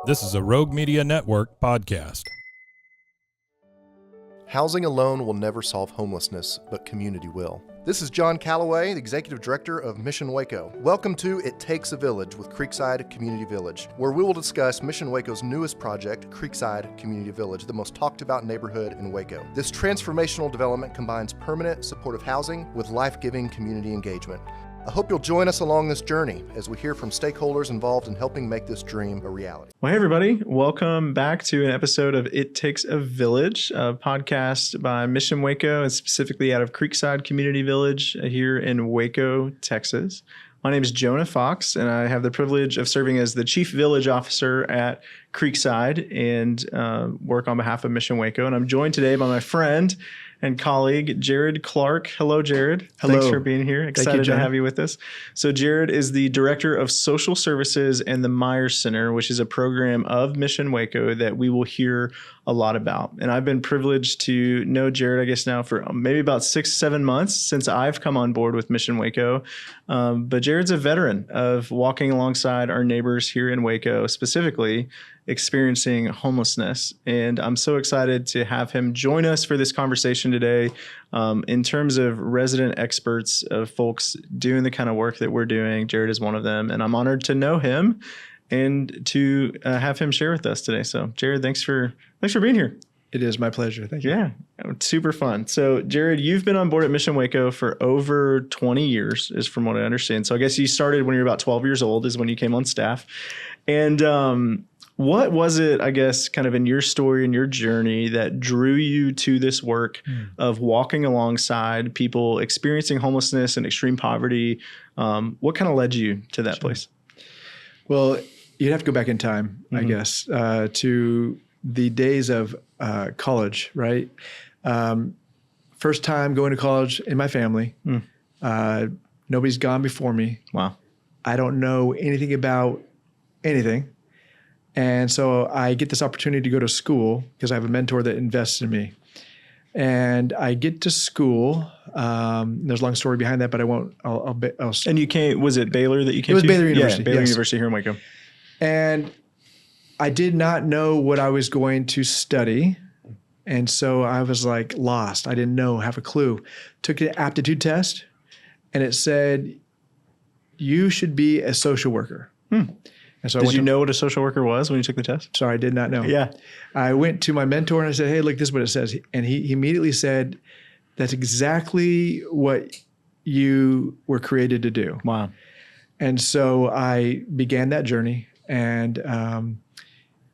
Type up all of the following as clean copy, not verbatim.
This is a Rogue Media Network podcast. Housing alone will never solve homelessness, but community will. This is John Calloway, the Executive Director of Mission Waco. Welcome to It Takes a Village with Creekside Community Village, where we will discuss Mission Waco's newest project, Creekside Community Village, the most talked about neighborhood in Waco. This transformational development combines permanent supportive housing with life-giving community engagement. I hope you'll join us along this journey as we hear from stakeholders involved in helping make this dream a reality. Well, hey, everybody. Welcome back to an episode of It Takes a Village, a podcast by Mission Waco and specifically out of Creekside Community Village here in Waco, Texas. My name is Jonah Fox, and I have the privilege of serving as the Chief Village Officer at Creekside and work on behalf of Mission Waco. And I'm joined today by my friend and colleague, Jerrod Clark. Hello, Jerrod. Hello. Thanks for being here. Excited to have you with us. So Jerrod is the Director of Social Services and the Meyer Center, which is a program of Mission Waco that we will hear a lot about. And I've been privileged to know Jerrod, I guess now for maybe about 6-7 months since I've come on board with Mission Waco. But Jerrod's a veteran of walking alongside our neighbors here in Waco, specifically experiencing homelessness. And I'm so excited to have him join us for this conversation today. In terms of resident experts of folks doing the kind of work that we're doing, Jerrod is one of them. And I'm honored to know him and to have him share with us today. So Jerrod, thanks for being here. It is my pleasure. Thank you. Yeah, super fun. So Jerrod, you've been on board at Mission Waco for over 20 years, is from what I understand. So I guess you started when you were about 12 years old is when you came on staff. And what was it, I guess, kind of in your story and your journey that drew you to this work of walking alongside people experiencing homelessness and extreme poverty? What kind of led you to that place? Well, you'd have to go back in time, I guess, to the days of college, right? First time going to college in my family. Nobody's gone before me. Wow. I don't know anything about anything. And so I get this opportunity to go to school because I have a mentor that invests in me. And I get to school. There's a long story behind that, but I won't. I'll And you came, was it Baylor that you came to? It was Baylor University. Yeah, Baylor University here in Waco. And I did not know what I was going to study. And so I was like lost. I didn't know, have a clue. Took an aptitude test and it said, you should be a social worker. And so did you know what a social worker was when you took the test? Sorry, I did not know. Yeah. I went to my mentor and I said, hey, look, this is what it says. And he immediately said, that's exactly what you were created to do. Wow. And so I began that journey. And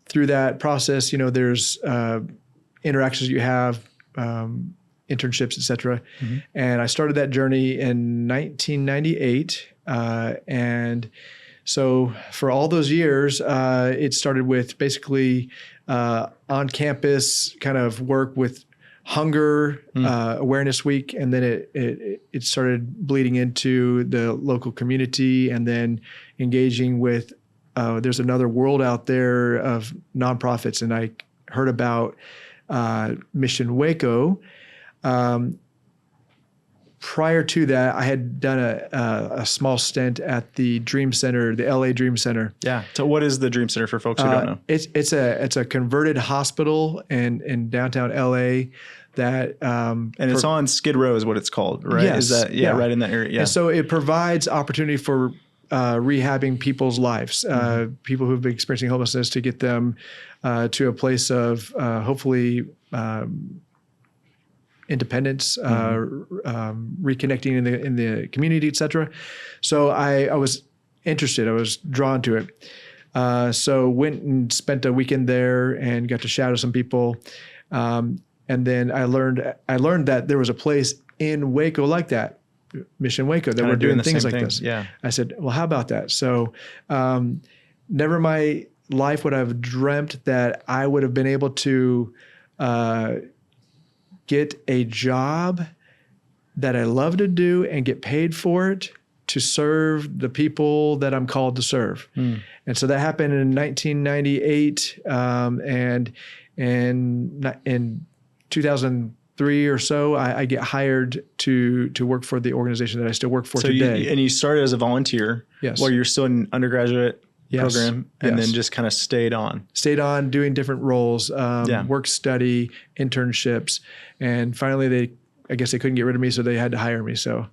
through that process, you know, there's interactions you have, internships, et cetera. And I started that journey in 1998. And so for all those years, it started with basically on campus kind of work with Hunger Awareness Week. And then it started bleeding into the local community and then engaging with, there's another world out there of nonprofits. And I heard about Mission Waco. Prior to that, I had done a small stint at the Dream Center, the LA Dream Center. Yeah. So what is the Dream Center for folks who don't know? It's a converted hospital in downtown LA that and it's on Skid Row is what it's called, right? Yes. Is that right in that area? Yeah. And so it provides opportunity for rehabbing people's lives, people who've been experiencing homelessness, to get them to a place of hopefully independence, reconnecting in the community, et cetera. So I was interested. I was drawn to it. So went and spent a weekend there and got to shadow some people. And then I learned that there was a place in Waco like that, Mission Waco, that were doing things like this. Yeah. I said, well, how about that? So never in my life would I have dreamt that I would have been able to get a job that I love to do and get paid for it to serve the people that I'm called to serve. And so that happened in 1998. And in 2003 or so, I get hired to work for the organization that I still work for today. And you started as a volunteer Yes. while you're still an undergraduate program, and then just kind of stayed on doing different roles, work study, internships. And finally I guess they couldn't get rid of me, so they had to hire me. So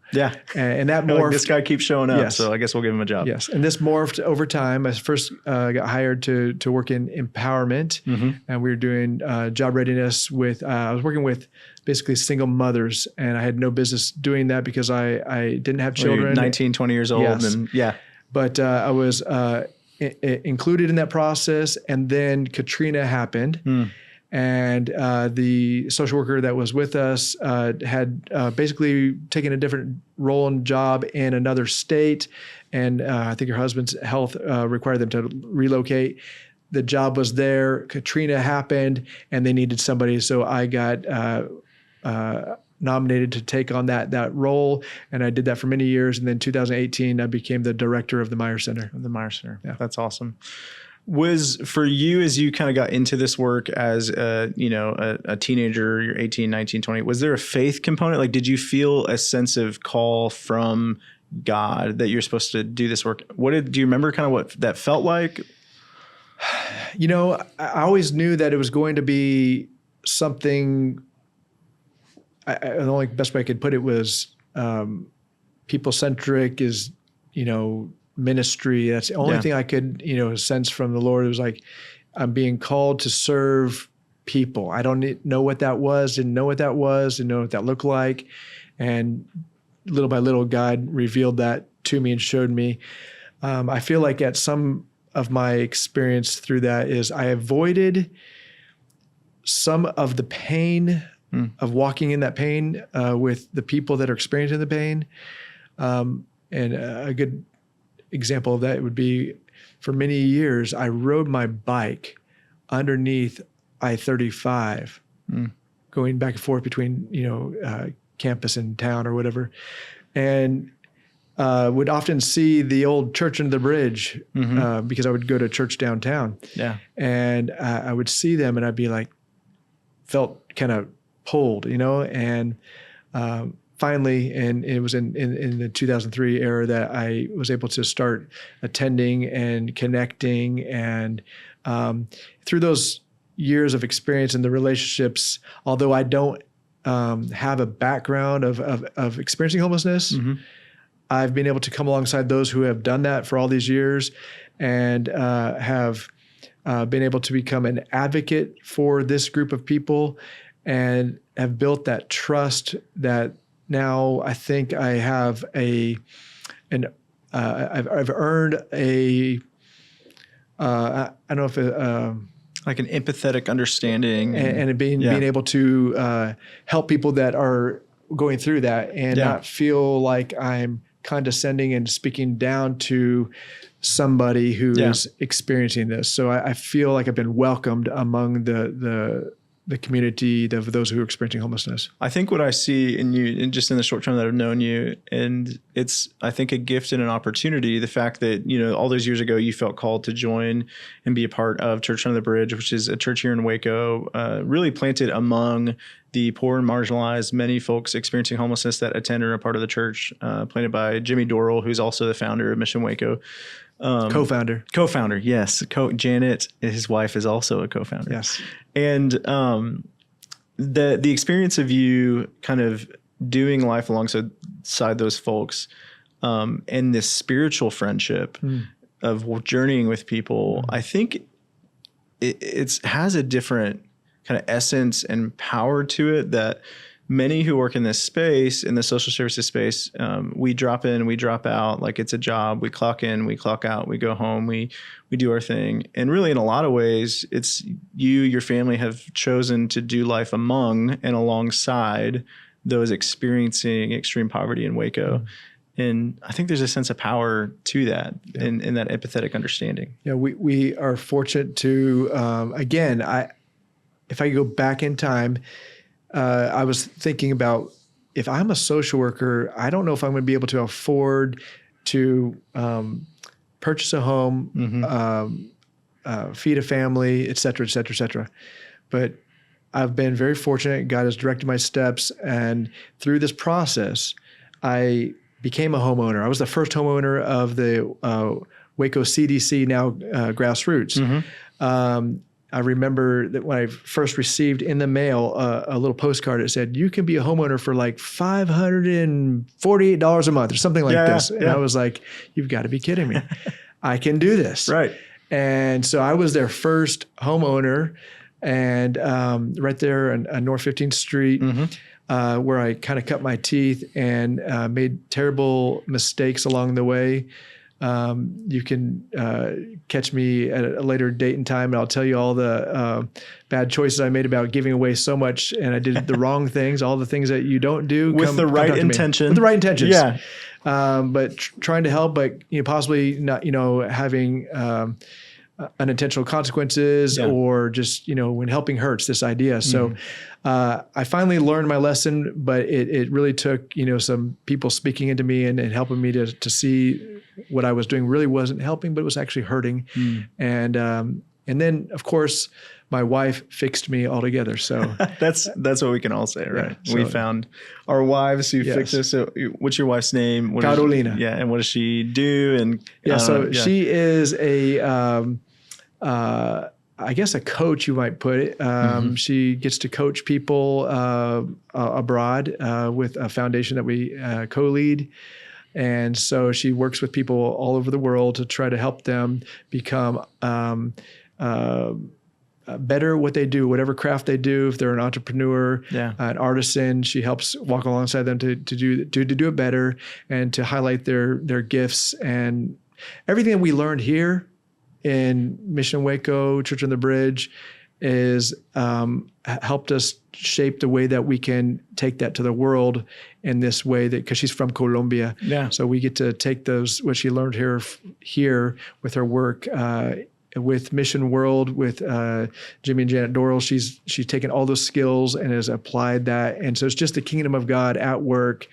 and that morphed. Like, this guy keeps showing up, so I guess we'll give him a job. Yes, and this morphed over time. I first got hired to work in empowerment, and we were doing job readiness with. I was working with basically single mothers, and I had no business doing that because I didn't have children. 19, 20 years old, and but I was included in that process, and then Katrina happened. And the social worker that was with us had basically taken a different role and job in another state. And I think her husband's health required them to relocate. The job was there. Katrina happened, and they needed somebody. So I got nominated to take on that role. And I did that for many years. And then 2018, I became the director of the Meyer Center. Yeah. That's awesome. Was for you, as you kind of got into this work as a teenager, you're 18, 19, 20, was there a faith component? Like, did you feel a sense of call from God that you're supposed to do this work? Do you remember kind of what that felt like? I always knew that it was going to be something. The only best way I could put it was people-centric is, ministry. That's the only thing I could, sense from the Lord. It was like, I'm being called to serve people. I don't know what that was, didn't know what that was, didn't know what that looked like. And little by little, God revealed that to me and showed me. I feel like at some of my experience through that is I avoided some of the pain of walking in that pain with the people that are experiencing the pain. And a good example of that would be, for many years, I rode my bike underneath I-35, going back and forth between, campus and town or whatever, and would often see the old church under the bridge because I would go to church downtown. Yeah. And I would see them and I'd be like, felt kind of pulled, and finally, and it was in the 2003 era that I was able to start attending and connecting. And through those years of experience in the relationships, although I don't have a background of experiencing homelessness, I've been able to come alongside those who have done that for all these years and have been able to become an advocate for this group of people and have built that trust that now I think I have I've earned a I don't know if like an empathetic understanding and being able to help people that are going through that and not feel like I'm condescending and speaking down to somebody who is experiencing this. So I feel like I've been welcomed among the community of those who are experiencing homelessness. I think what I see in you, and just in the short term that I've known you, and it's, I think, a gift and an opportunity. The fact that, all those years ago, you felt called to join and be a part of Church Under the Bridge, which is a church here in Waco, really planted among the poor and marginalized, many folks experiencing homelessness that attend or are a part of the church, planted by Jimmy Dorrell, who's also the founder of Mission Waco. Co-founder, yes. Janet, his wife, is also a co-founder. Yes. And the experience of you kind of doing life alongside those folks and this spiritual friendship of journeying with people, I think it has a different kind of essence and power to it that many who work in this space, in the social services space, we drop in, we drop out, like it's a job. We clock in, we clock out, we go home, we do our thing. And really, in a lot of ways, it's your family have chosen to do life among and alongside those experiencing extreme poverty in Waco. And I think there's a sense of power to that in that empathetic understanding. Yeah, we are fortunate to, again, if I go back in time, I was thinking about, if I'm a social worker, I don't know if I'm going to be able to afford to purchase a home, feed a family, et cetera, et cetera, et cetera. But I've been very fortunate. God has directed my steps. And through this process, I became a homeowner. I was the first homeowner of the Waco CDC, now grassroots. I remember that when I first received in the mail a little postcard, it said, you can be a homeowner for like $548 a month or something like this. And I was like, you've got to be kidding me. I can do this. Right. And so I was their first homeowner, and right there on North 15th Street, where I kind of cut my teeth and made terrible mistakes along the way. You can catch me at a later date and time, and I'll tell you all the bad choices I made about giving away so much, and I did the wrong things, all the things that you don't do. With the right intention. With the right intentions. Yeah. But trying to help, but possibly not, having unintentional consequences or just, when helping hurts, this idea. So I finally learned my lesson, but it really took, some people speaking into me and helping me to see what I was doing really wasn't helping, but it was actually hurting. And then, of course, my wife fixed me altogether. So that's what we can all say, right? Yeah, we found our wives who fixed us. So what's your wife's name? Carolina. And what does she do? And she is I guess a coach, you might put it. She gets to coach people abroad with a foundation that we co-lead. And so she works with people all over the world to try to help them become better at what they do, whatever craft they do. If they're an entrepreneur, an artisan, she helps walk alongside them to do it better and to highlight their gifts. And everything that we learned here in Mission Waco, Church on the Bridge, is helped us shape the way that we can take that to the world in this way, that because she's from Colombia. So we get to take what she learned here with her work with Mission World, with Jimmy and Janet Doral. She's taken all those skills and has applied that. And so it's just the kingdom of God at work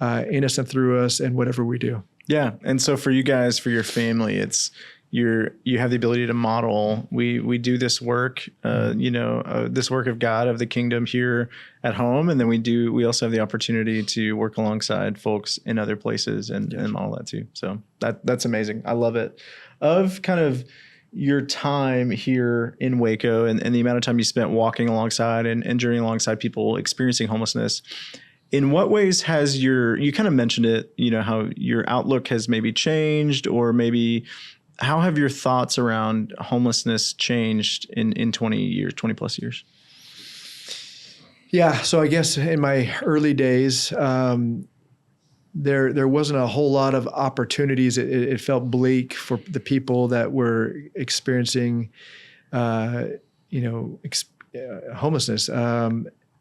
in us and through us and whatever we do. Yeah. And so for you guys, for your family, it's you have the ability to model. We do this work, this work of God, of the kingdom here at home. And then we also have the opportunity to work alongside folks in other places and model that too. So that's amazing. I love it. Of kind of your time here in Waco and the amount of time you spent walking alongside and journeying alongside people experiencing homelessness, in what ways has you kind of mentioned it, how your outlook has maybe changed, or maybe how have your thoughts around homelessness changed in 20 plus years? Yeah. So I guess in my early days, there wasn't a whole lot of opportunities. It felt bleak for the people that were experiencing, homelessness.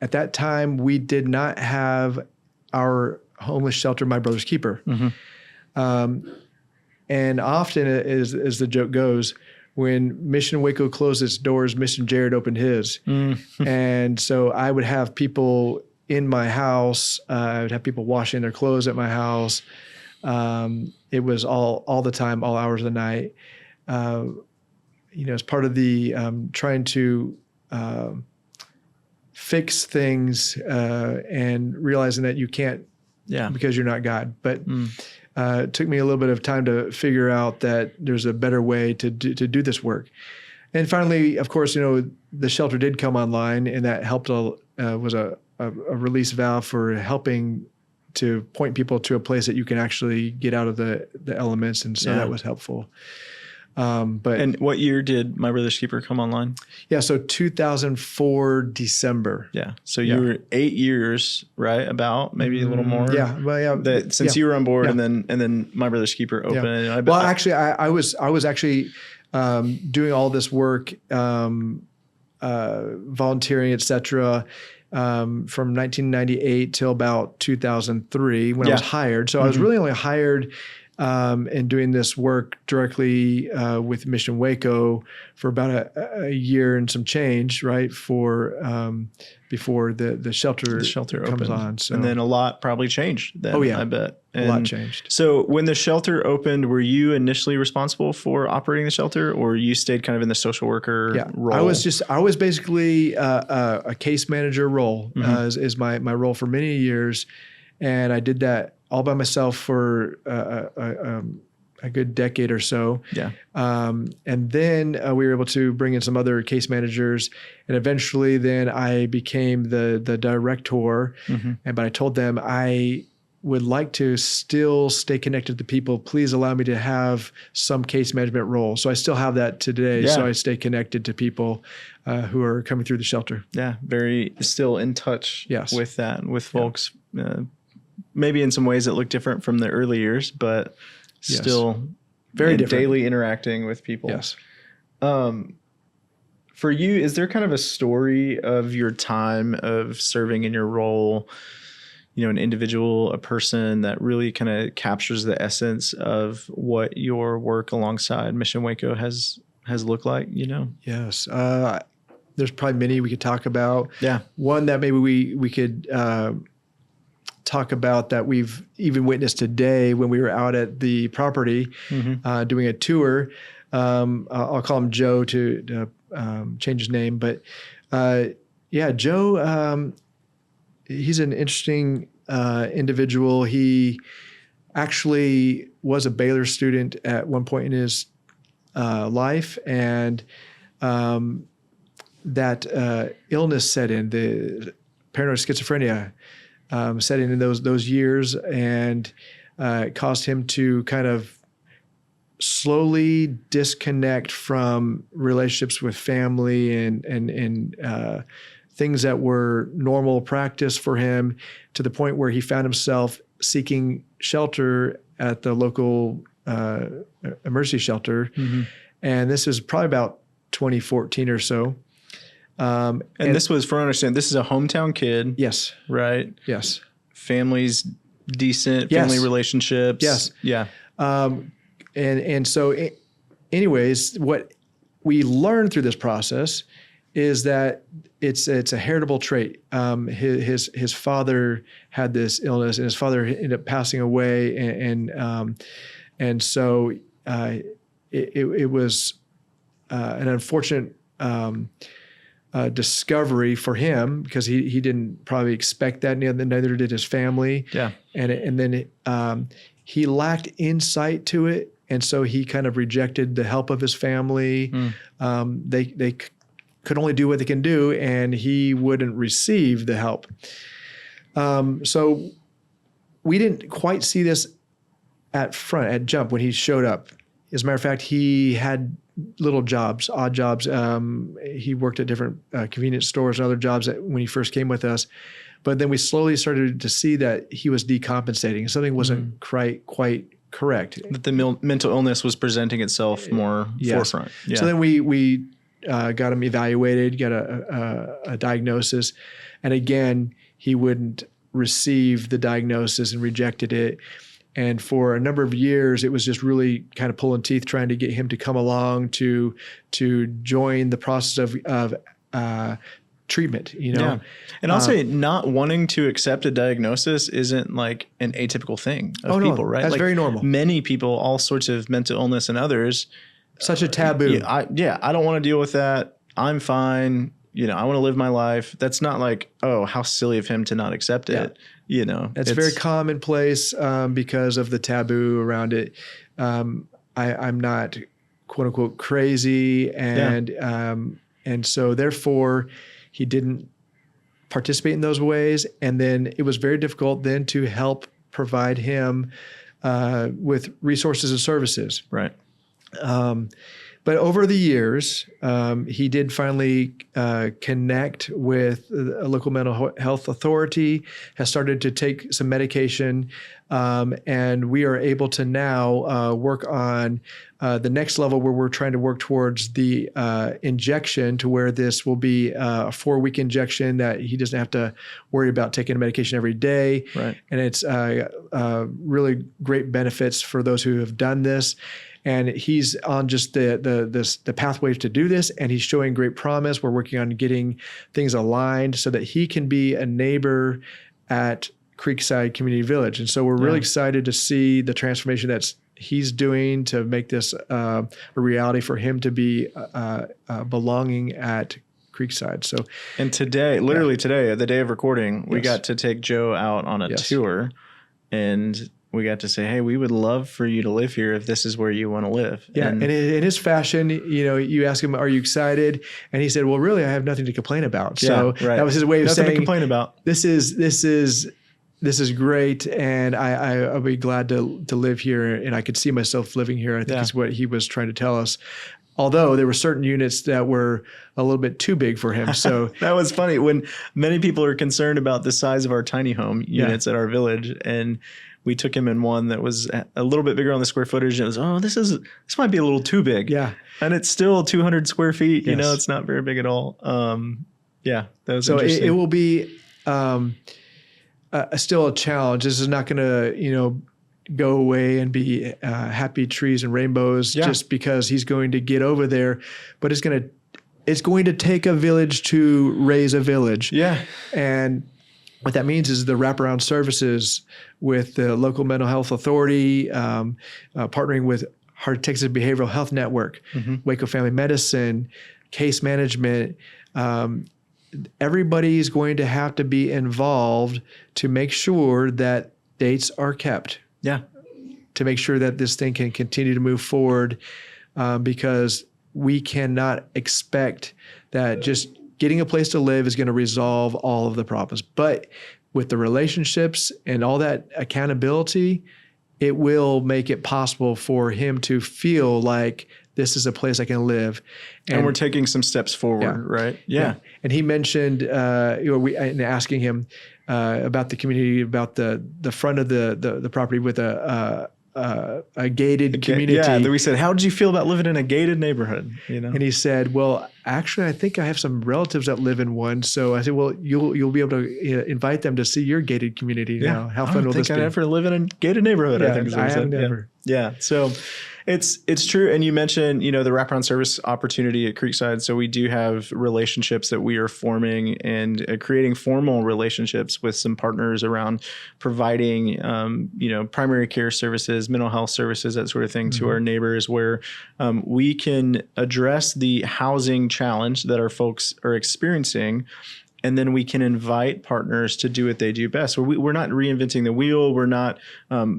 At that time, we did not have our homeless shelter, My Brother's Keeper. And often, as the joke goes, when Mission Waco closed its doors, Mission Jerrod opened his. And so I would have people in my house. I would have people washing their clothes at my house. It was all the time, all hours of the night. As part of the trying to fix things and realizing that you can't because you're not God. But it took me a little bit of time to figure out that there's a better way to do this work. And finally, of course, the shelter did come online, and that helped. Was a release valve for helping to point people to a place that you can actually get out of the elements, and so that was helpful. And what year did My Brother's Keeper come online? Yeah, so 2004 December. Yeah, so you were 8 years, right? About maybe a little more. Yeah, well, yeah. Since you were on board, and then My Brother's Keeper opened. Yeah. Well, actually, I was actually doing all this work, volunteering, etc. From 1998 till about 2003 when I was hired. So I was really only hired and doing this work directly with Mission Waco for about a year and some change, right? Before the shelter comes opened on. So. And then a lot probably changed then, I bet. A lot changed. So when the shelter opened, were you initially responsible for operating the shelter, or you stayed kind of in the social worker role? I was basically a case manager role is my role for many years. And I did that all by myself for a a good decade or so. Yeah. And then we were able to bring in some other case managers, and eventually then I became the director. But I told them I would like to still stay connected to people. Please allow me to have some case management role. So I still have that today. Yeah. So I stay connected to people who are coming through the shelter. Yeah. Very still in touch Yes. with that, with folks, maybe in some ways that look different from the early years, but still very different. Daily interacting with people. Yes. For you, is there kind of a story of your time of serving in your role, an individual, a person that really kind of captures the essence of what your work alongside Mission Waco has looked like, Yes. There's probably many we could talk about. Yeah. One that maybe we could talk about that we've even witnessed today when we were out at the property doing a tour. I'll call him Joe to change his name. But Joe, he's an interesting individual. He actually was a Baylor student at one point in his life, and that illness set in, the paranoid schizophrenia set in those years, and it caused him to kind of slowly disconnect from relationships with family and things that were normal practice for him, to the point where he found himself seeking shelter at the local emergency shelter. And this was probably about 2014 or so. And this was, for understanding, this is a hometown kid. Yes. Right? Yes. Family's decent, Yes. family relationships. Yes. Yeah. And so anyways, what we learned through this process is that it's a heritable trait. His father had this illness, and his father ended up passing away, and so it was an unfortunate discovery for him, because he didn't probably expect that, and neither did his family. Yeah. And then he lacked insight to it, and so he kind of rejected the help of his family. They could only do what they can do, and he wouldn't receive the help. So we didn't quite see this at jump when he showed up. As a matter of fact, he had little jobs, odd jobs. He worked at different convenience stores and other jobs when he first came with us. But then we slowly started to see that he was decompensating. Something wasn't quite correct. That the mental illness was presenting itself more forefront. Yeah. So then we got him evaluated, got a diagnosis. And again, he wouldn't receive the diagnosis and rejected it. And for a number of years, it was just really kind of pulling teeth, trying to get him to come along to join the process of treatment, Yeah. And I'll say, not wanting to accept a diagnosis isn't like an atypical thing of people, right? That's like very normal. Many people, all sorts of mental illness and others. Such a taboo. I don't want to deal with that. I'm fine. I want to live my life. That's not like, oh, how silly of him to not accept it. It's very commonplace because of the taboo around it. I'm not, quote unquote, crazy. And so therefore he didn't participate in those ways. And then it was very difficult then to help provide him with resources and services. Right. But over the years, he did finally connect with a local mental health authority, has started to take some medication, and we are able to now work on the next level, where we're trying to work towards the injection, to where this will be a 4-week injection that he doesn't have to worry about taking a medication every day. Right. And it's really great benefits for those who have done this. And he's on just the pathway to do this, and he's showing great promise. We're working on getting things aligned so that he can be a neighbor at Creekside Community Village. And so we're really excited to see the transformation he's doing to make this a reality for him to be belonging at Creekside. So, and today, literally today, the day of recording, we got to take Joe out on a tour, and we got to say, hey, we would love for you to live here if this is where you want to live. Yeah. And in his fashion, you ask him, are you excited? And he said, well, really, I have nothing to complain about. So that was his way of saying, nothing to complain about. This is great. And I'll be glad to live here. And I could see myself living here. I think is what he was trying to tell us. Although there were certain units that were a little bit too big for him. So that was funny when many people are concerned about the size of our tiny home units at our village. And we took him in one that was a little bit bigger on the square footage. And it was, this might be a little too big. Yeah. And it's still 200 square feet. You know, it's not very big at all. That was so interesting. It will be still a challenge. This is not going to, go away and be happy trees and rainbows just because he's going to get over there. But it's going to take a village to raise a village. Yeah. And what that means is the wraparound services with the local mental health authority, partnering with Heart Texas Behavioral Health Network, Waco Family Medicine, case management. Everybody's going to have to be involved to make sure that dates are kept. Yeah. To make sure that this thing can continue to move forward, because we cannot expect that just getting a place to live is going to resolve all of the problems. But with the relationships and all that accountability, it will make it possible for him to feel like this is a place I can live. And we're taking some steps forward, right? Yeah. And he mentioned, in asking him about the community, about the front of the property with a gated community. Yeah, we said, how did you feel about living in a gated neighborhood? And he said, well, actually, I think I have some relatives that live in one. So I said, well, you'll be able to invite them to see your gated community now. How fun will this be? I don't think I'd ever live in a gated neighborhood. Yeah, I think I have never. Yeah. So it's true. And you mentioned, the wraparound service opportunity at Creekside. So we do have relationships that we are forming and creating formal relationships with some partners around providing, primary care services, mental health services, that sort of thing to our neighbors, where we can address the housing challenge that our folks are experiencing. And then we can invite partners to do what they do best. So we're not reinventing the wheel. We're not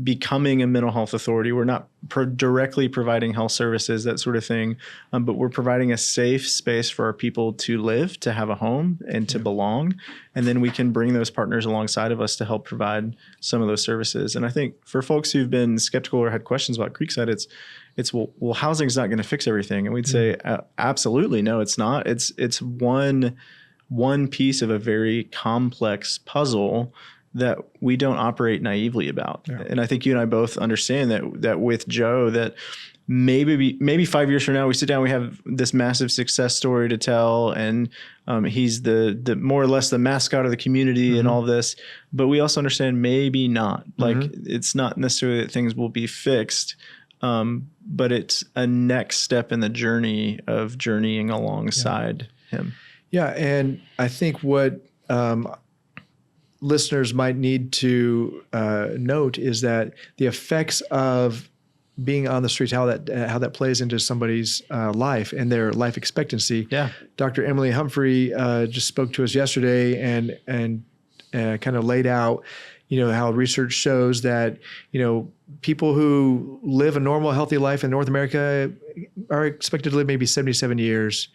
becoming a mental health authority. We're not directly providing health services, that sort of thing. But we're providing a safe space for our people to live, to have a home, and to belong. And then we can bring those partners alongside of us to help provide some of those services. And I think for folks who've been skeptical or had questions about Creekside, it's well, housing is not going to fix everything. And we'd say, absolutely, no, it's not. It's one piece of a very complex puzzle that we don't operate naively about. Yeah. And I think you and I both understand that with Joe, that maybe 5 years from now, we sit down, we have this massive success story to tell. And he's the more or less the mascot of the community and all this, but we also understand maybe not. Like it's not necessarily that things will be fixed, but it's a next step in the journey of journeying alongside him. Yeah, and I think what listeners might need to note is that the effects of being on the streets, how that plays into somebody's life and their life expectancy. Yeah, Dr. Emily Humphrey just spoke to us yesterday and kind of laid out, how research shows that people who live a normal, healthy life in North America are expected to live maybe 77 years.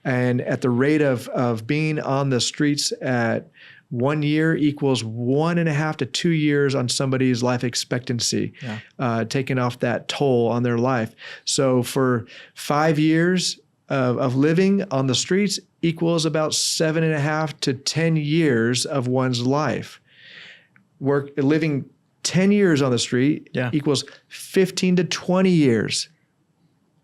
And at the rate of being on the streets at 1 year equals 1.5 to 2 years on somebody's life expectancy, taking off that toll on their life. So for 5 years of living on the streets equals about 7.5 to 10 years of one's life. Living 10 years on the street equals 15 to 20 years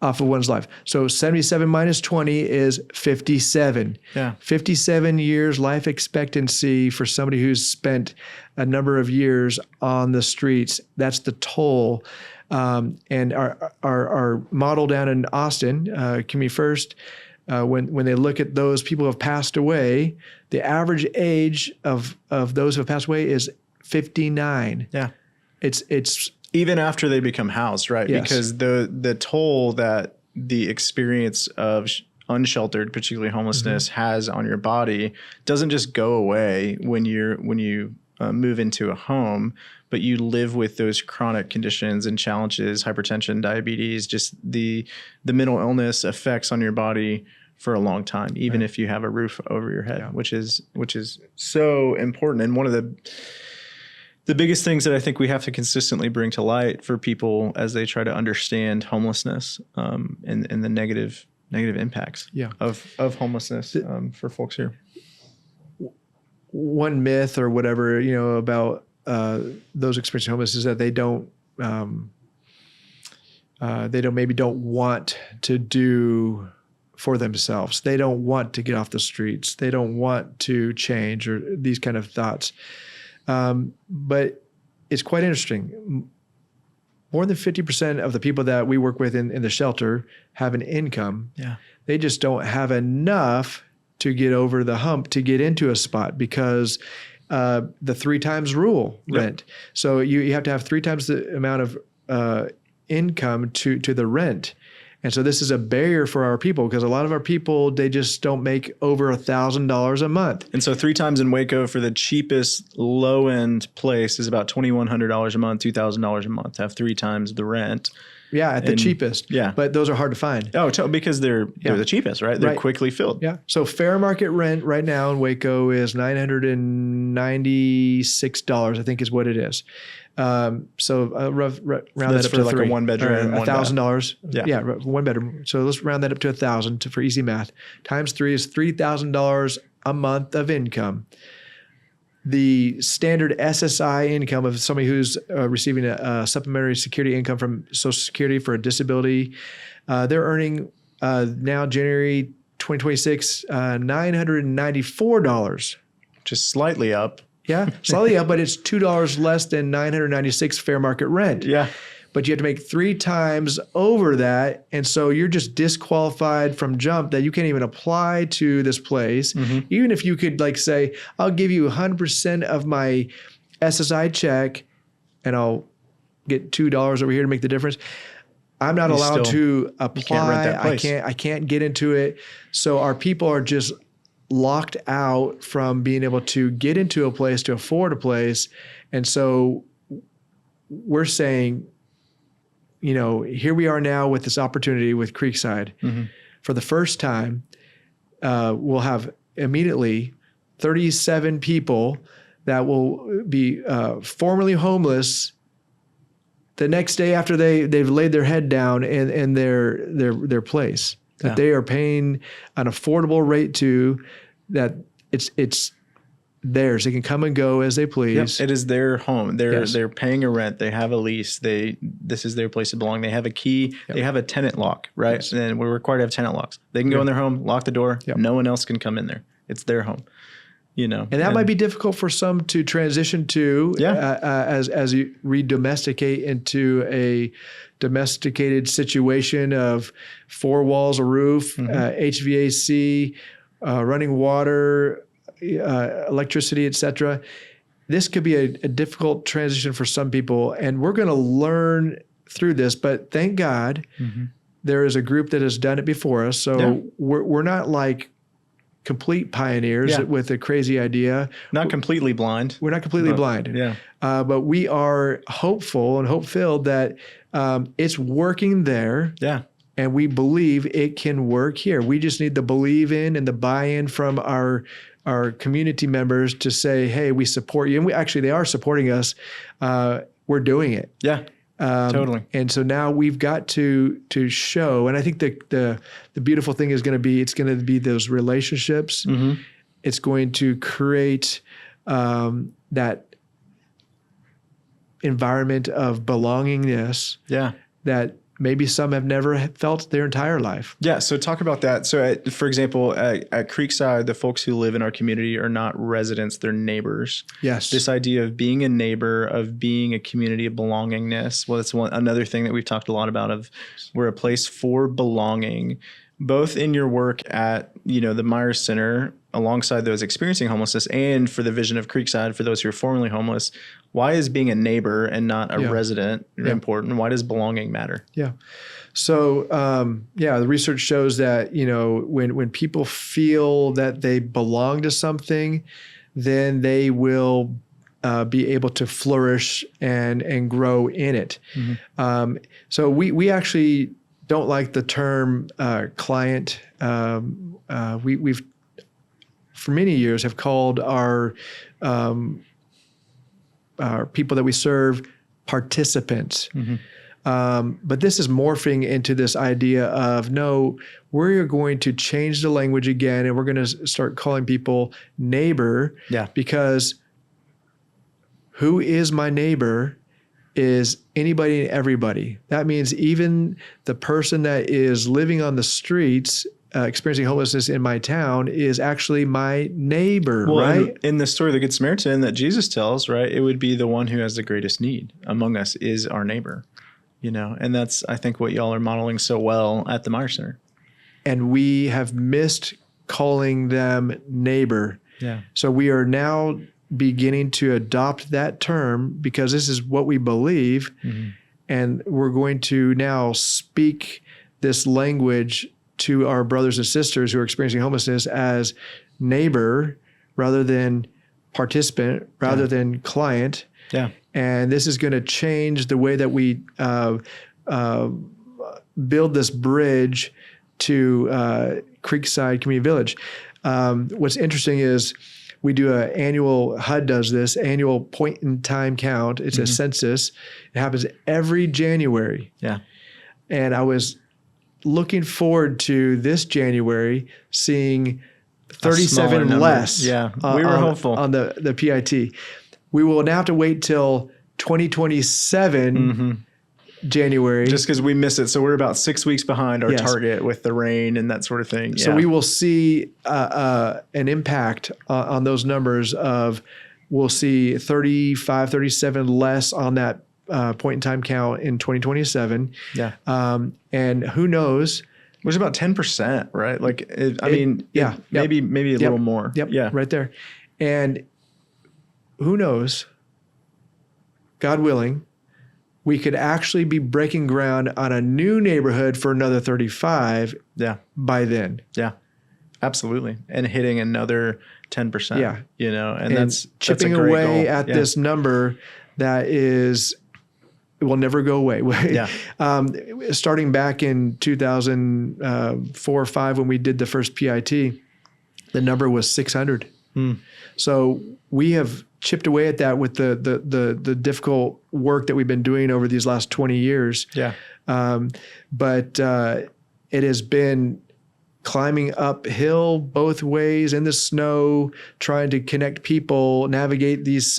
off of one's life. So 77 minus 20 is 57. Yeah. 57 years life expectancy for somebody who's spent a number of years on the streets. That's the toll. And our model down in Austin, Community First, when they look at those people who have passed away, the average age of those who have passed away is 59. Yeah. It's even after they become housed, right? Yes. Because the toll that the experience of unsheltered, particularly homelessness, has on your body doesn't just go away when you move into a home, but you live with those chronic conditions and challenges, hypertension, diabetes, just the mental illness effects on your body for a long time, even if you have a roof over your head, which is so important. And one of the biggest things that I think we have to consistently bring to light for people as they try to understand homelessness and the negative impacts of homelessness for folks here. One myth or whatever, about those experiencing homelessness is that they don't want to do for themselves. They don't want to get off the streets. They don't want to change, or these kind of thoughts. But it's quite interesting. More than 50% of the people that we work with in the shelter have an income. Yeah. They just don't have enough to get over the hump to get into a spot because the 3 times rule rent. So you have to have 3 times the amount of income to the rent. And so this is a barrier for our people because a lot of our people, they just don't make over $1,000 a month. And so 3 times in Waco for the cheapest low end place is about $2,100 a month, $2,000 a month to have 3 times the rent. Yeah, at the cheapest. Yeah. But those are hard to find. Oh, because they're the cheapest, right? They're quickly filled. Yeah. So fair market rent right now in Waco is $996, I think is what it is. So round that up for to like 3. a 1-bedroom, $1,000. Yeah, 1 bedroom. So let's round that up to 1,000 for easy math. Times 3 is $3,000 a month of income. The standard SSI income of somebody who's receiving a supplementary security income from Social Security for a disability, they're earning now January 2026 $994. Just slightly up. Yeah, slightly up, but it's $2 less than $996 fair market rent. Yeah. But you have to make 3 times over that. And so you're just disqualified from jump that you can't even apply to this place. Mm-hmm. Even if you could say, I'll give you 100% of my SSI check and I'll get $2 over here to make the difference. I'm not allowed to apply. I can't get into it. So our people are just locked out from being able to get into a place, to afford a place. And so we're saying, here we are now with this opportunity with Creekside. Mm-hmm. For the first time, we'll have immediately 37 people that will be formerly homeless the next day after they've laid their head down in their place. That they are paying an affordable rate to, that it's theirs. They can come and go as they please. Yep. It is their home. They're paying a rent. They have a lease. This is their place to belong. They have a key. Yep. They have a tenant lock, right? Yes. And we're required to have tenant locks. They can go in their home, lock the door. Yep. No one else can come in there. It's their home. And that might be difficult for some to transition to as you redomesticate into a domesticated situation of 4 walls, a roof, HVAC, running water, electricity, etc. This could be a difficult transition for some people, and we're going to learn through this. But thank God there is a group that has done it before us. So we're not like complete pioneers with a crazy idea. Not completely blind. We're not completely blind. Yeah. But we are hopeful and hope-filled that it's working there. Yeah. And we believe it can work here. We just need the believe in and the buy-in from our community members to say, hey, we support you. And they are supporting us. We're doing it. Yeah. Totally. And so now we've got to show, and I think the beautiful thing is going to be those relationships. Mm-hmm. It's going to create that environment of belongingness. Yeah. That maybe some have never felt their entire life. Yeah. So talk about that. So for example, at Creekside, the folks who live in our community are not residents, they're neighbors. Yes. This idea of being a neighbor, of being a community of belongingness. Well, that's another thing that we've talked a lot about, of we're a place for belonging, both in your work at, the Meyer Center alongside those experiencing homelessness, and for the vision of Creekside for those who are formerly homeless. Why is being a neighbor and not a resident important? Why does belonging matter? Yeah. So, the research shows that, when people feel that they belong to something, then they will be able to flourish and grow in it. So we actually don't like the term client. We've for many years have called our people that we serve participants. But this is morphing into this idea of, no, we're going to change the language again, and we're going to start calling people neighbor. Because who is my neighbor is anybody and everybody. That means even the person that is living on the streets experiencing homelessness in my town is actually my neighbor, right? In the story of the Good Samaritan that Jesus tells, right, it would be the one who has the greatest need among us is our neighbor, and that's, I think, what y'all are modeling so well at the Meyer Center. And we have missed calling them neighbor. So we are now beginning to adopt that term because this is what we believe. And we're going to now speak this language to our brothers and sisters who are experiencing homelessness as neighbor rather than participant, rather than client. And this is going to change the way that we build this bridge to Creekside Community Village. What's interesting is we do HUD does this annual point in time count. It's a census. It happens every January. And I was looking forward to this January seeing 37 less. We were hopeful on the PIT. We will now have to wait till 2027 January. Just because we miss it. So we're about 6 weeks behind our target with the rain and that sort of thing. So we will see an impact on those numbers we'll see 35, 37 less on that point in time count in 2027. And who knows? Which is about 10%, right? Like, maybe a little more. Right there. And who knows, God willing, we could actually be breaking ground on a new neighborhood for another 35 by then. Absolutely. And hitting another 10%. And that's chipping that's a great away goal. at this number that is, it will never go away. Starting back in 2004 or 5 when we did the first PIT, the number was 600. So we have chipped away at that with the difficult work that we've been doing over these last 20 years. But it has been climbing uphill both ways in the snow, trying to connect people, navigate these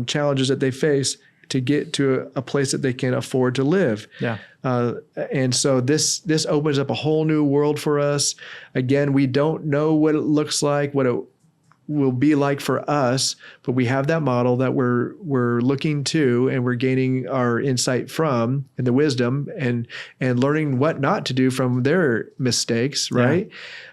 challenges that they face to get to a place that they can afford to live. And so this opens up a whole new world for us. Again, we don't know what it looks like, what it will be like for us, but we have that model that we're looking to, and we're gaining our insight from, and the wisdom and learning what not to do from their mistakes, right?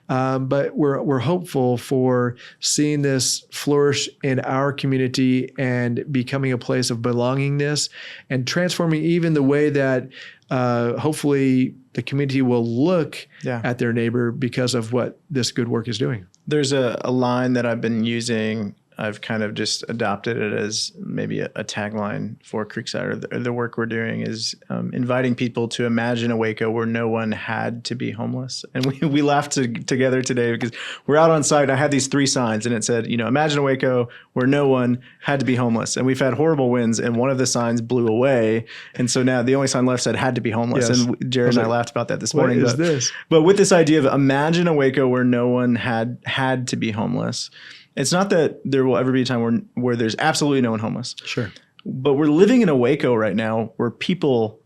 But we're hopeful for seeing this flourish in our community and becoming a place of belongingness and transforming even the way that hopefully the community will look at their neighbor because of what this good work is doing. There's a line that I've been using. I've kind of just adopted it as maybe a tagline for Creekside, or the work we're doing is inviting people to imagine a Waco where no one had to be homeless. And we laughed together today because we're out on site. I had these 3 signs and it said, imagine a Waco where no one had to be homeless. And we've had horrible winds and one of the signs blew away. And so now the only sign left said had to be homeless. And Jerrod and I laughed about that this morning. What is this? But with this idea of imagine a Waco where no one had to be homeless. It's not that there will ever be a time where there's absolutely no one homeless. Sure. But we're living in a Waco right now where people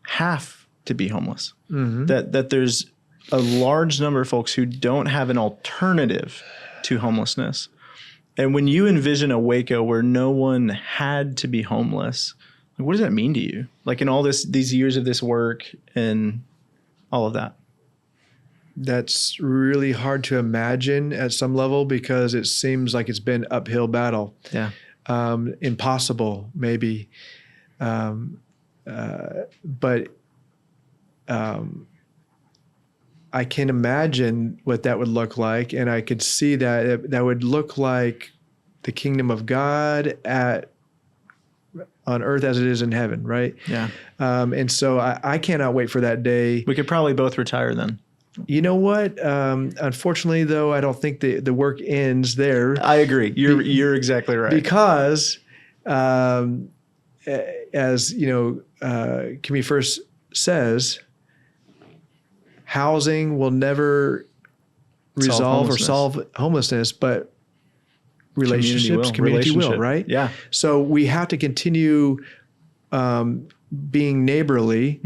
have to be homeless. That there's a large number of folks who don't have an alternative to homelessness. And when you envision a Waco where no one had to be homeless, what does that mean to you? Like in all these years of this work and all of that. That's really hard to imagine at some level because it seems like it's been uphill battle. Impossible, maybe. But I can imagine what that would look like, and I could see that would look like the kingdom of God at on earth as it is in heaven, right? Yeah. And so I cannot wait for that day. We could probably both retire then. You know what? Unfortunately, though, I don't think the work ends there. I agree. You're exactly right. Because, as Community First says, housing will never resolve or solve homelessness, but relationships, community will, right? Yeah. So we have to continue being neighborly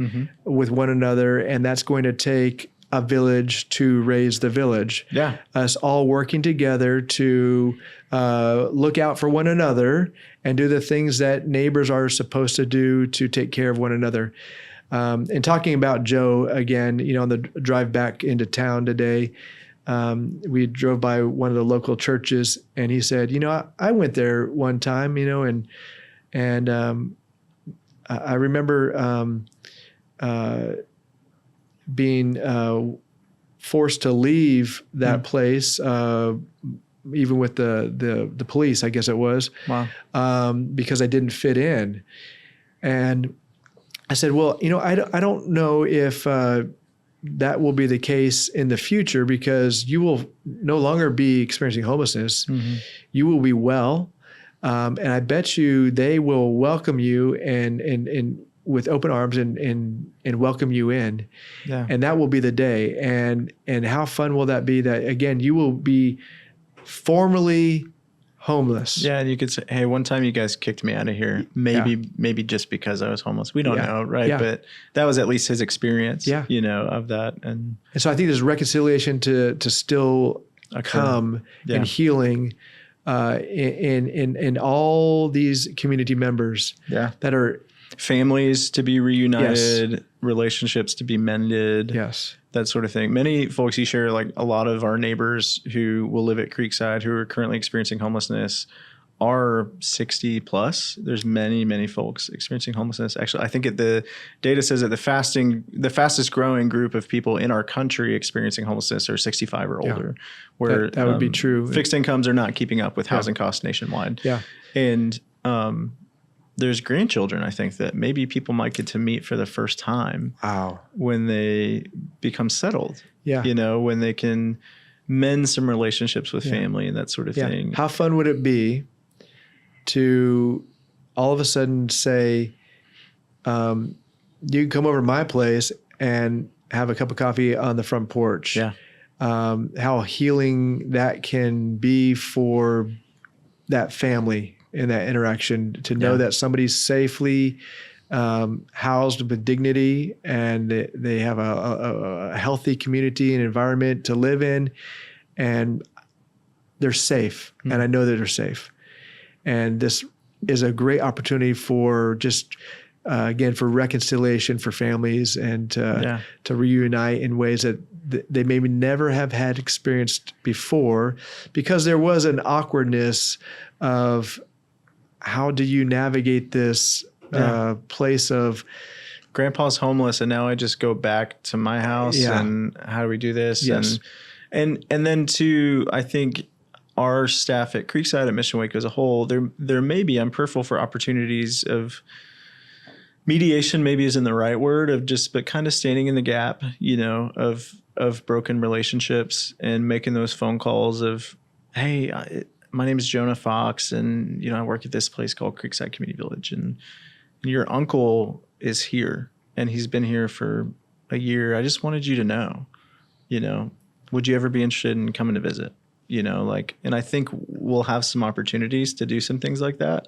with one another, and that's going to take a village to raise the village. Yeah. Us all working together to look out for one another and do the things that neighbors are supposed to do to take care of one another. And talking about Joe again, on the drive back into town today, we drove by one of the local churches, and he said, I went there one time, and I remember being forced to leave that place, even with the police, I guess it was, because I didn't fit in. And I said, well, I don't know if that will be the case in the future, because you will no longer be experiencing homelessness. You will be well. And I bet you they will welcome you and with open arms and welcome you in. Yeah. And that will be the day. And how fun will that be that, again, you will be formerly homeless. Yeah, and you could say, hey, one time you guys kicked me out of here. Maybe just because I was homeless. We don't know, right? Yeah. But that was at least his experience, of that. And so I think there's reconciliation to still come and healing in all these community members that are families to be reunited, relationships to be mended, that sort of thing. Many folks you share, like a lot of our neighbors who will live at Creekside who are currently experiencing homelessness are 60 plus. There's many folks experiencing homelessness. Actually, I think the data says that the fastest growing group of people in our country experiencing homelessness are 65 or older, where that would be true. Fixed incomes are not keeping up with housing costs nationwide. Yeah. And there's grandchildren, I think, that maybe people might get to meet for the first time when they become settled. Yeah. When they can mend some relationships with family and that sort of thing. How fun would it be to all of a sudden say, you can come over to my place and have a cup of coffee on the front porch. Yeah. How healing that can be for that family in that interaction, to know that somebody's safely housed with dignity, and they have a healthy community and environment to live in, and they're safe. And I know that they're safe. And this is a great opportunity for just, again, for reconciliation for families, and to reunite in ways that they maybe never have had experienced before, because there was an awkwardness of, how do you navigate this place of grandpa's homeless and now I just go back to my house and how do we do this? Yes. And then too, I think our staff at Creekside, at Mission Waco as a whole, there may be, I'm prayerful for opportunities of mediation, maybe isn't the right word, but kind of standing in the gap, of broken relationships, and making those phone calls of, hey, my name is Jonah Fox, and I work at this place called Creekside Community Village, and your uncle is here, and he's been here for a year. I just wanted you to know, would you ever be interested in coming to visit? And I think we'll have some opportunities to do some things like that,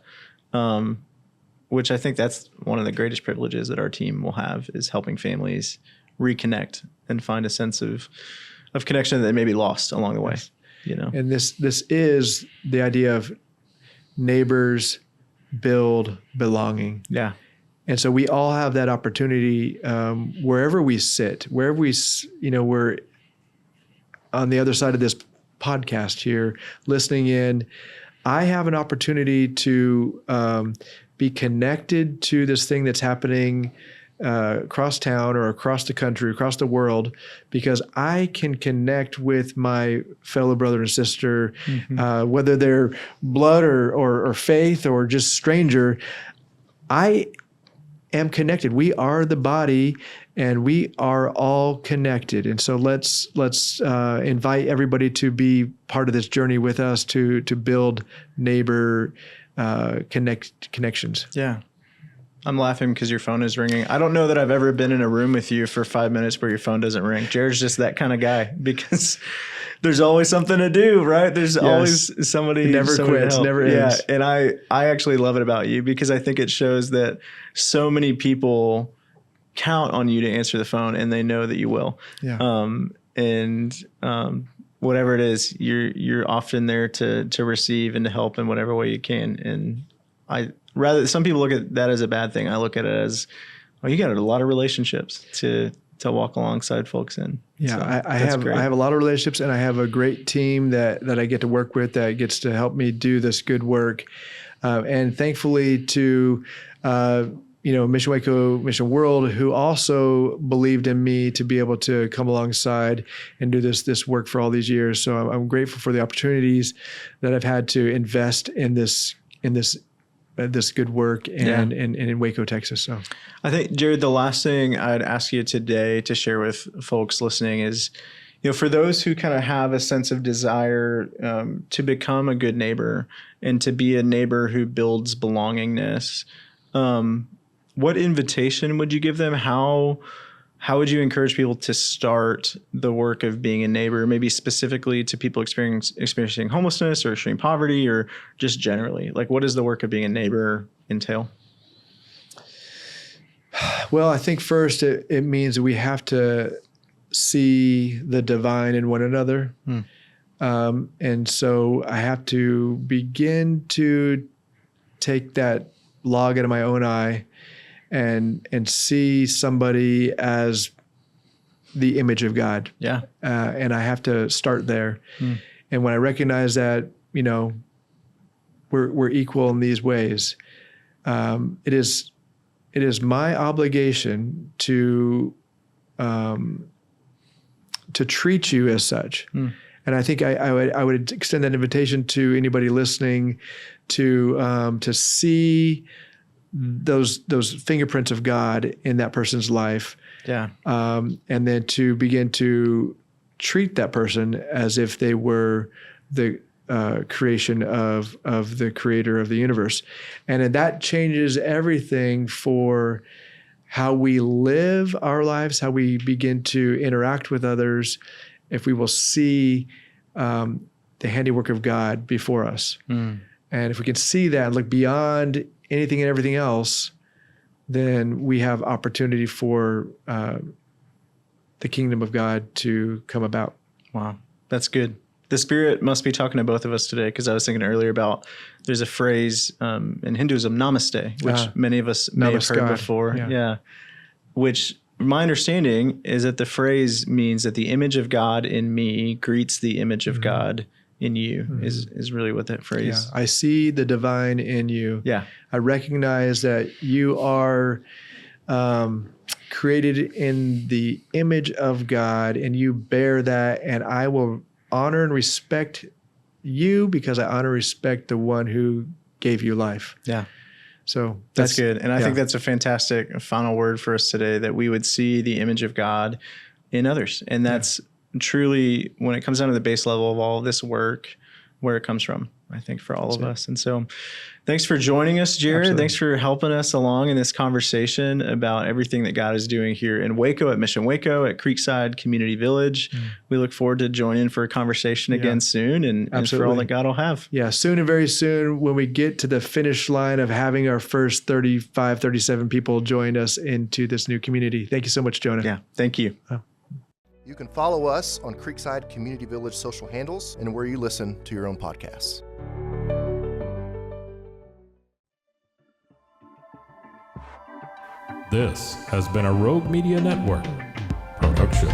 which I think that's one of the greatest privileges that our team will have, is helping families reconnect and find a sense of connection that may be lost along the way. And this is the idea of neighbors build belonging. Yeah. And so we all have that opportunity, wherever we sit, wherever we're on the other side of this podcast here, listening in. I have an opportunity to be connected to this thing that's happening across town or across the country, across the world, because I can connect with my fellow brother and sister, whether they're blood or faith or just stranger. I am connected. We are the body, and we are all connected. And so let's invite everybody to be part of this journey with us to build neighbor connections. Yeah. I'm laughing because your phone is ringing. I don't know that I've ever been in a room with you for 5 minutes where your phone doesn't ring. Jerrod's just that kind of guy because there's always something to do, right? There's always somebody. It never quits, never ends. Yeah, and I actually love it about you because I think it shows that so many people count on you to answer the phone, and they know that you will. Yeah. Whatever it is, you're often there to receive and to help in whatever way you can. And some people look at that as a bad thing. I look at it as, you got a lot of relationships to walk alongside folks in. Yeah, so I have a lot of relationships, and I have a great team that I get to work with that gets to help me do this good work. And thankfully to Mission Waco, Mission World, who also believed in me to be able to come alongside and do this work for all these years. So I'm grateful for the opportunities that I've had to invest in this good work and in Waco, Texas. So I think, Jerrod, the last thing I'd ask you today to share with folks listening is, for those who kind of have a sense of desire to become a good neighbor and to be a neighbor who builds belongingness, what invitation would you give them? How would you encourage people to start the work of being a neighbor, maybe specifically to people experiencing homelessness or extreme poverty, or just generally? Like, what does the work of being a neighbor entail? Well, I think first it means we have to see the divine in one another. And so I have to begin to take that log out of my own eye and see somebody as the image of God. Yeah. And I have to start there. And when I recognize that, we're equal in these ways, it is my obligation to treat you as such. And I think I would extend that invitation to anybody listening to see those fingerprints of God in that person's life. Yeah. And then to begin to treat that person as if they were the creation of the creator of the universe. And then that changes everything for how we live our lives, how we begin to interact with others, if we will see the handiwork of God before us. And if we can see that and look beyond anything and everything else, then we have opportunity for the kingdom of God to come about. Wow, that's good. The Spirit must be talking to both of us today, because I was thinking earlier about, there's a phrase in Hinduism, namaste, which many of us may have heard before. Yeah. Which my understanding is that the phrase means that the image of God in me greets the image of God in you, is really what that phrase. Yeah. I see the divine in you. Yeah. I recognize that you are created in the image of God, and you bear that, and I will honor and respect you because I honor and respect the one who gave you life. Yeah. So that's good. And I think that's a fantastic final word for us today, that we would see the image of God in others. And that's truly, when it comes down to the base level of all of this work, where it comes from, I think, for all of us. And so thanks for joining us, Jerrod. Absolutely. Thanks for helping us along in this conversation about everything that God is doing here in Waco, at Mission Waco, at Creekside Community Village. We look forward to joining for a conversation again soon, and for all that God will have. Yeah, soon and very soon, when we get to the finish line of having our first 35, 37 people join us into this new community. Thank you so much, Jonah. Yeah, thank you. You can follow us on Creekside Community Village social handles and where you listen to your own podcasts. This has been a Rogue Media Network production.